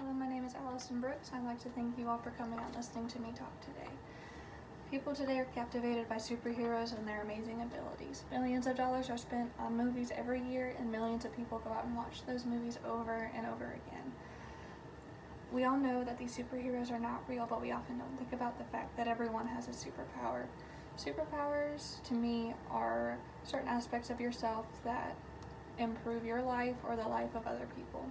Hello, my name is Allison Brooks. I'd like to thank you all for coming and listening to me talk today. People today are captivated by superheroes and their amazing abilities. Millions of dollars are spent on movies every year, and millions of people go out and watch those movies over and over again. We all know that these superheroes are not real, but we often don't think about the fact that everyone has a superpower. Superpowers, to me, are certain aspects of yourself that improve your life or the life of other people.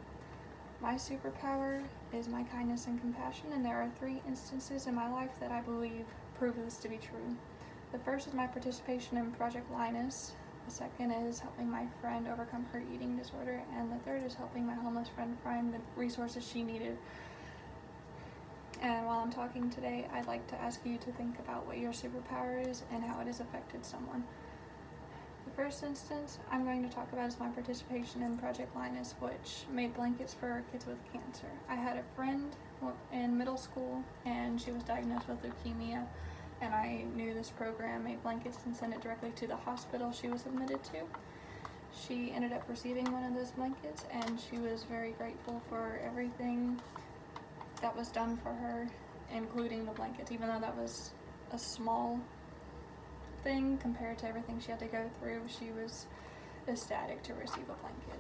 My superpower is my kindness and compassion, and there are 3 instances in my life that I believe prove this to be true. The first is my participation in Project Linus. The second is helping my friend overcome her eating disorder, and the third is helping my homeless friend find the resources she needed. And while I'm talking today, I'd like to ask you to think about what your superpower is and how it has affected someone. The first instance I'm going to talk about is my participation in Project Linus, which made blankets for kids with cancer. I had a friend in middle school, and she was diagnosed with leukemia, and I knew this program made blankets and sent it directly to the hospital she was admitted to. She ended up receiving one of those blankets, and she was very grateful for everything that was done for her, including the blankets, even though that was a small thing compared to everything she had to go through. She was ecstatic to receive a blanket.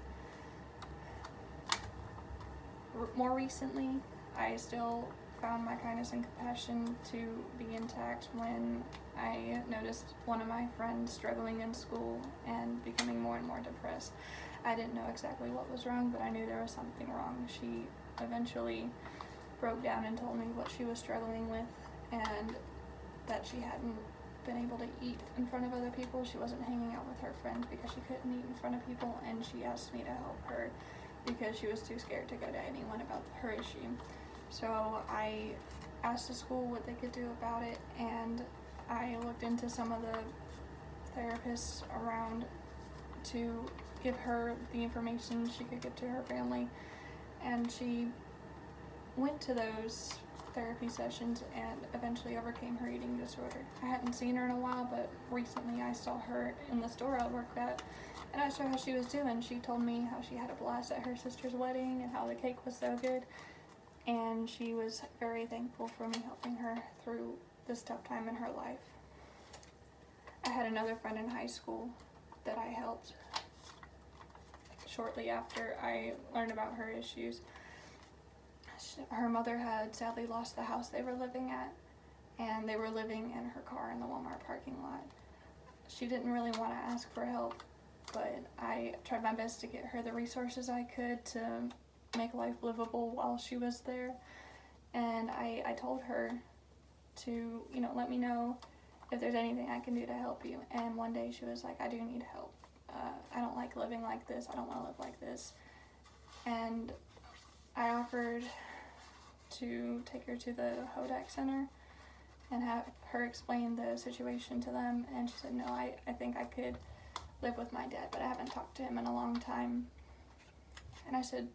More recently, I still found my kindness and compassion to be intact when I noticed one of my friends struggling in school and becoming more and more depressed. I didn't know exactly what was wrong, but I knew there was something wrong. She eventually broke down and told me what she was struggling with, and that she hadn't been able to eat in front of other people. She wasn't hanging out with her friends because she couldn't eat in front of people, and she asked me to help her because she was too scared to go to anyone about her issue. So I asked the school what they could do about it, and I looked into some of the therapists around to give her the information she could give to her family, and she went to those therapy sessions and eventually overcame her eating disorder. I hadn't seen her in a while, but recently I saw her in the store I worked at, and I asked her how she was doing. She told me how she had a blast at her sister's wedding and how the cake was so good, and she was very thankful for me helping her through this tough time in her life. I had another friend in high school that I helped shortly after I learned about her issues. Her mother had sadly lost the house they were living at, and they were living in her car in the Walmart parking lot. She didn't really want to ask for help, but I tried my best to get her the resources I could to make life livable while she was there. And I told her to, let me know if there's anything I can do to help you. And one day she was like, I do need help. I don't like living like this. I don't want to live like this. And I offered to take her to the Hodak Center and have her explain the situation to them, and she said, no, I think I could live with my dad, but I haven't talked to him in a long time. And I said,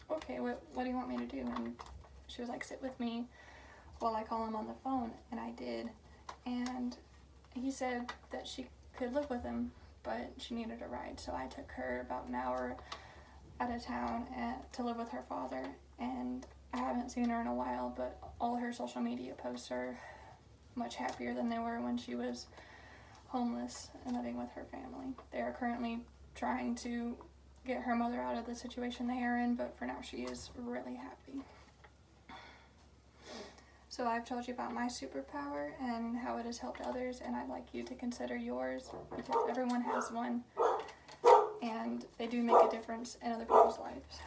okay, what do you want me to do? And she was like, sit with me while I call him on the phone, and I did. And he said that she could live with him, but she needed a ride, so I took her about an hour out of town to live with her father, and I haven't seen her in a while, but all her social media posts are much happier than they were when she was homeless and living with her family. They are currently trying to get her mother out of the situation they are in, but for now she is really happy. So I've told you about my superpower and how it has helped others, and I'd like you to consider yours, because everyone has one, and they do make a difference in other people's lives.